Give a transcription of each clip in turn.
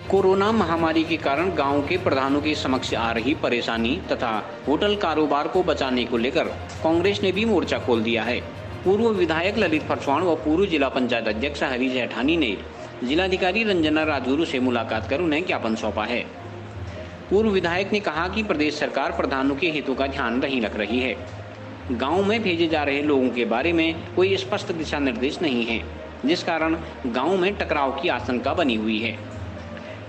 Corona महामारी के कारण गांव के प्रधानों के समक्ष आ रही परेशानी तथा होटल कारोबार को बचाने को लेकर कांग्रेस ने भी मोर्चा खोल दिया है। पूर्व विधायक ललित फरसवाण व पूर्व जिला पंचायत अध्यक्ष हरीश जेठानी ने जिलाधिकारी रंजना राजगुरु से मुलाकात कर उन्हें ज्ञापन सौंपा है। पूर्व विधायक ने कहा कि प्रदेश सरकार प्रधानों के हितों का ध्यान नहीं रख रही है। गाँव में भेजे जा रहे लोगों के बारे में कोई स्पष्ट दिशा निर्देश नहीं है, जिस कारण गाँव में टकराव की आशंका बनी हुई है।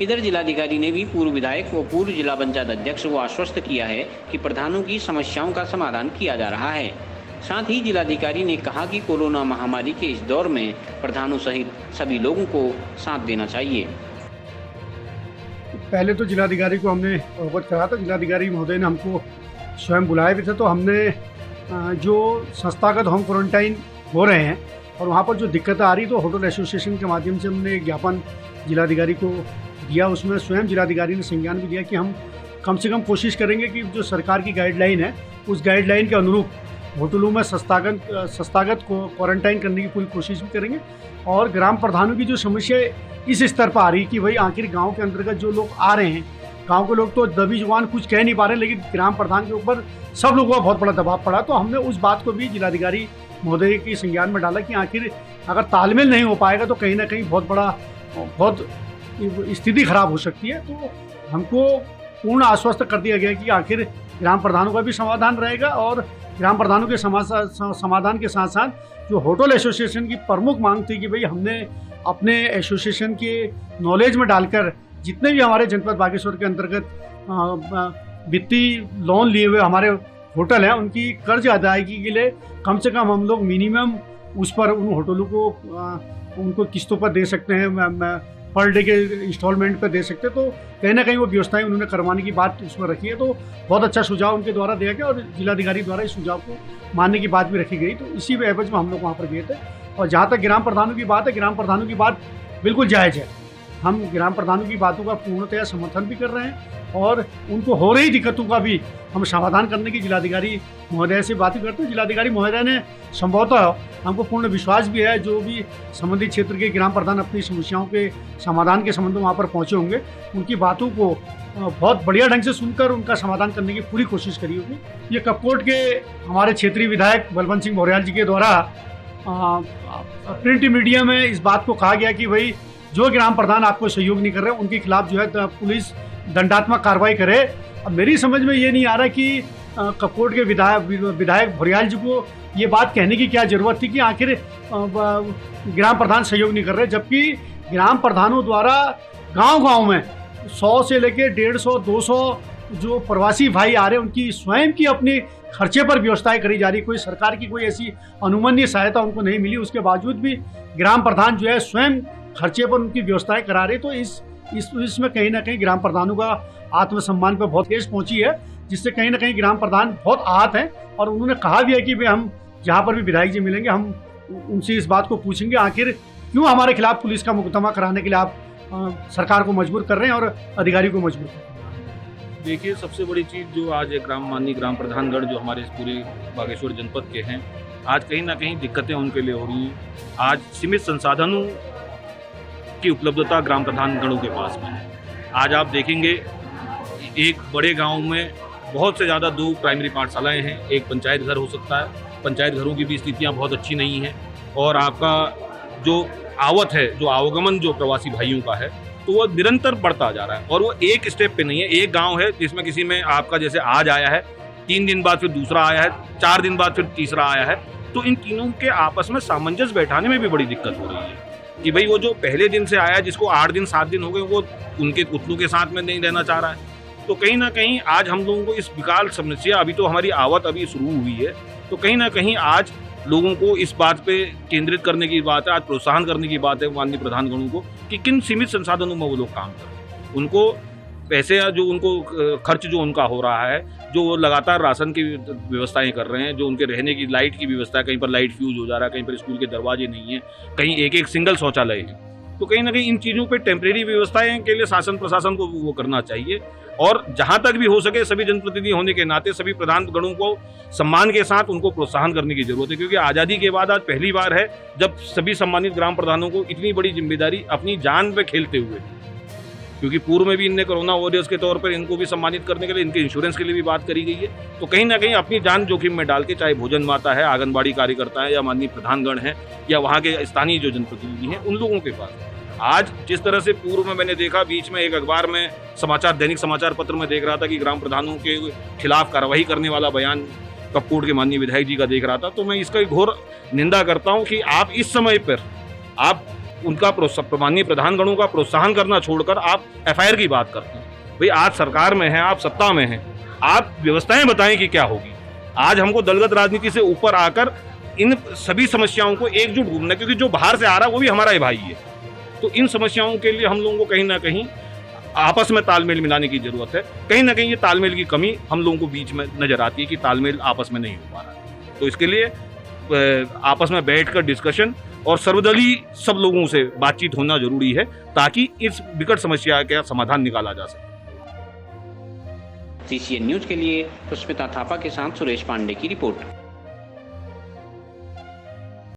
इधर जिलाधिकारी ने भी पूर्व विधायक व पूर्व जिला पंचायत अध्यक्ष को आश्वस्त किया है कि प्रधानों की समस्याओं का समाधान किया जा रहा है। साथ ही जिलाधिकारी ने कहा कि कोरोना महामारी के इस दौर में प्रधानों सहित सभी लोगों को साथ देना चाहिए। पहले तो जिलाधिकारी को हमने अवगत करा था। जिलाधिकारी महोदय ने हमको स्वयं बुलाया भी था। तो हमने जो संस्थागत होम क्वारंटाइन हो रहे हैं और वहाँ पर जो दिक्कतें आ रही तो होटल एसोसिएशन के माध्यम से हमने ज्ञापन जिलाधिकारी को दिया। उसमें स्वयं जिलाधिकारी ने संज्ञान भी दिया कि हम कम से कम कोशिश करेंगे कि जो सरकार की गाइडलाइन है उस गाइडलाइन के अनुरूप होटलों में संस्थागत को क्वारंटाइन करने की पूरी कोशिश भी करेंगे। और ग्राम प्रधानों की जो समस्या इस स्तर पर आ रही कि भाई आखिर गांव के अंतर्गत जो लोग आ रहे हैं, गांव के लोग तो दबी जुबान कुछ कह नहीं पा रहे, लेकिन ग्राम प्रधान के ऊपर सब लोगों का बहुत बड़ा दबाव पड़ा। तो हमने उस बात को भी जिलाधिकारी महोदय की संज्ञान में डाला कि आखिर अगर तालमेल नहीं हो पाएगा तो कहीं ना कहीं बहुत स्थिति खराब हो सकती है। तो हमको पूर्ण आश्वस्त कर दिया गया कि आखिर ग्राम प्रधानों का भी समाधान रहेगा और ग्राम प्रधानों के समाधान के साथ साथ जो होटल एसोसिएशन की प्रमुख मांग थी कि भाई हमने अपने एसोसिएशन के नॉलेज में डालकर जितने भी हमारे जनपद बागेश्वर के अंतर्गत वित्तीय लोन लिए हुए हमारे होटल हैं उनकी कर्ज अदायगी के लिए कम से कम हम लोग मिनिमम उस पर उन होटलों को उनको किस्तों पर दे सकते हैं, पर डे के इंस्टॉलमेंट पर दे सकते हैं। तो कहीं ना कहीं वो व्यवस्थाएं उन्होंने करवाने की बात उसमें रखी है। तो बहुत अच्छा सुझाव उनके द्वारा दिया गया और जिलाधिकारी द्वारा इस सुझाव को मानने की बात भी रखी गई। तो इसी एवज में हम लोग वहाँ पर गए थे। और जहाँ तक ग्राम प्रधानों की बात है, ग्राम प्रधानों की बात बिल्कुल जायज़ है। हम ग्राम प्रधानों की बातों का पूर्णतया समर्थन भी कर रहे हैं और उनको हो रही दिक्कतों का भी हम समाधान करने की जिलाधिकारी महोदय से बात करते हैं। जिलाधिकारी महोदय ने संभवतः हमको पूर्ण विश्वास भी है, जो भी संबंधित क्षेत्र के ग्राम प्रधान अपनी समस्याओं के समाधान के संबंध में वहाँ पर पहुँचे होंगे, उनकी बातों को बहुत बढ़िया ढंग से सुनकर उनका समाधान करने की पूरी कोशिश करी होगी। ये कपकोट के हमारे क्षेत्रीय विधायक बलवंत सिंह भौर्याल जी के द्वारा प्रिंट मीडिया में इस बात को कहा गया कि भाई जो ग्राम प्रधान आपको सहयोग नहीं कर रहे उनके खिलाफ जो है पुलिस दंडात्मक कार्रवाई करे। अब मेरी समझ में ये नहीं आ रहा कि कपकोट के विधायक भौर्याल जी को ये बात कहने की क्या ज़रूरत थी कि आखिर ग्राम प्रधान सहयोग नहीं कर रहे, जबकि ग्राम प्रधानों द्वारा गांव-गांव में 100 से लेकर 150, 200 जो प्रवासी भाई आ रहे हैं उनकी स्वयं की अपनी खर्चे पर व्यवस्थाएं करी जा रही। कोई सरकार की कोई ऐसी अनुमन्य सहायता उनको नहीं मिली, उसके बावजूद भी ग्राम प्रधान जो है स्वयं खर्चे पर उनकी व्यवस्थाएं करा रहे। तो इसमें कहीं ना कहीं ग्राम प्रधानों का आत्मसम्मान पर बहुत ठेस पहुंची है, जिससे कहीं ना कहीं ग्राम प्रधान बहुत आहत हैं। और उन्होंने कहा भी है कि भाई हम जहाँ पर भी विधायक जी मिलेंगे हम उनसे इस बात को पूछेंगे आखिर क्यों हमारे खिलाफ पुलिस का मुकदमा कराने के लिए आप सरकार को मजबूर कर रहे हैं और अधिकारी को मजबूर कर रहे हैं। देखिए, सबसे बड़ी चीज़ जो आज माननीय ग्राम प्रधानगण जो हमारे पूरे बागेश्वर जनपद के हैं, आज कहीं ना कहीं दिक्कतें उनके लिए हो रही हैं। आज सीमित संसाधनों की उपलब्धता ग्राम प्रधानगणों के पास में है। आज आप देखेंगे एक बड़े गांव में बहुत से ज़्यादा 2 प्राइमरी पाठशालाएं हैं, एक पंचायत घर हो सकता है। पंचायत घरों की भी स्थितियां बहुत अच्छी नहीं हैं और आपका जो आवत है, जो आवागमन जो प्रवासी भाइयों का है, तो वो निरंतर बढ़ता जा रहा है और वो एक स्टेप पे नहीं है। एक गांव है जिसमें किसी में आपका जैसे आज आया है, 3 दिन बाद फिर दूसरा आया है, 4 दिन बाद फिर तीसरा आया है, तो इन तीनों के आपस में सामंजस्य बैठाने में भी बड़ी दिक्कत हो रही है कि भाई वो जो पहले दिन से आया है, जिसको 8 दिन 7 दिन हो गए, वो उनके उतनों के साथ में नहीं रहना चाह रहा है। तो कहीं ना कहीं आज हम लोगों को इस विकराल समस्या, अभी तो हमारी आवत अभी शुरू हुई है, तो कहीं ना कहीं आज लोगों को इस बात पे केंद्रित करने की बात है, आज प्रोत्साहन करने की बात है माननीय प्रधानगणों को कि किन सीमित संसाधनों में वो लोग काम करें। उनको पैसे जो उनको खर्च जो उनका हो रहा है, जो वो लगातार राशन की व्यवस्थाएं कर रहे हैं, जो उनके रहने की लाइट की व्यवस्था है, कहीं पर लाइट फ्यूज हो जा रहा है, कहीं पर स्कूल के दरवाजे नहीं है, कहीं एक सिंगल शौचालय है, तो कहीं ना कहीं इन चीज़ों पे टेम्परेरी व्यवस्थाएं के लिए शासन प्रशासन को वो करना चाहिए। और जहां तक भी हो सके सभी जनप्रतिनिधि होने के नाते सभी प्रधानगणों को सम्मान के साथ उनको प्रोत्साहन करने की जरूरत है, क्योंकि आज़ादी के बाद आज पहली बार है जब सभी सम्मानित ग्राम प्रधानों को इतनी बड़ी जिम्मेदारी अपनी जान पे खेलते हुए, क्योंकि पूर्व में भी इनने कोरोना वॉरियर्स के तौर पर इनको भी सम्मानित करने के लिए इनके इंश्योरेंस के लिए भी बात करी गई है। तो कहीं ना कहीं अपनी जान जोखिम में डाल के, चाहे भोजन माता है, आंगनबाड़ी कार्यकर्ता है, या माननीय प्रधानगण है, या वहाँ के स्थानीय जो जनप्रतिनिधि हैं, उन लोगों के पास आज जिस तरह से पूर्व में मैंने देखा, बीच में एक अखबार में दैनिक समाचार पत्र में देख रहा था कि ग्राम प्रधानों के खिलाफ कार्रवाई करने वाला बयान कपकोट के माननीय विधायक जी का देख रहा था, तो मैं इसका घोर निंदा करता हूं कि आप इस समय पर आप उनका माननीय प्रधानगणों का प्रोत्साहन करना छोड़कर आप एफआईआर की बात करते हैं। भाई आज सरकार में है, आप सत्ता में हैं, आप व्यवस्थाएं बताएं कि क्या होगी। आज हमको दलगत राजनीति से ऊपर आकर इन सभी समस्याओं को एकजुट घूमना, क्योंकि जो बाहर से आ रहा है वो भी हमारा ही भाई है। तो इन समस्याओं के लिए हम लोगों को कहीं ना कहीं आपस में तालमेल मिलाने की जरूरत है। कहीं ना कहीं ये तालमेल की कमी हम लोगों को बीच में नजर आती है कि तालमेल आपस में नहीं हो पा रहा है। तो इसके लिए आपस में बैठकर डिस्कशन और सर्वदलीय सब लोगों से बातचीत होना जरूरी है, ताकि इस विकट समस्या का समाधान निकाला जा सके। CCN न्यूज के लिए पुष्पिता थापा के साथ सुरेश पांडे की रिपोर्ट।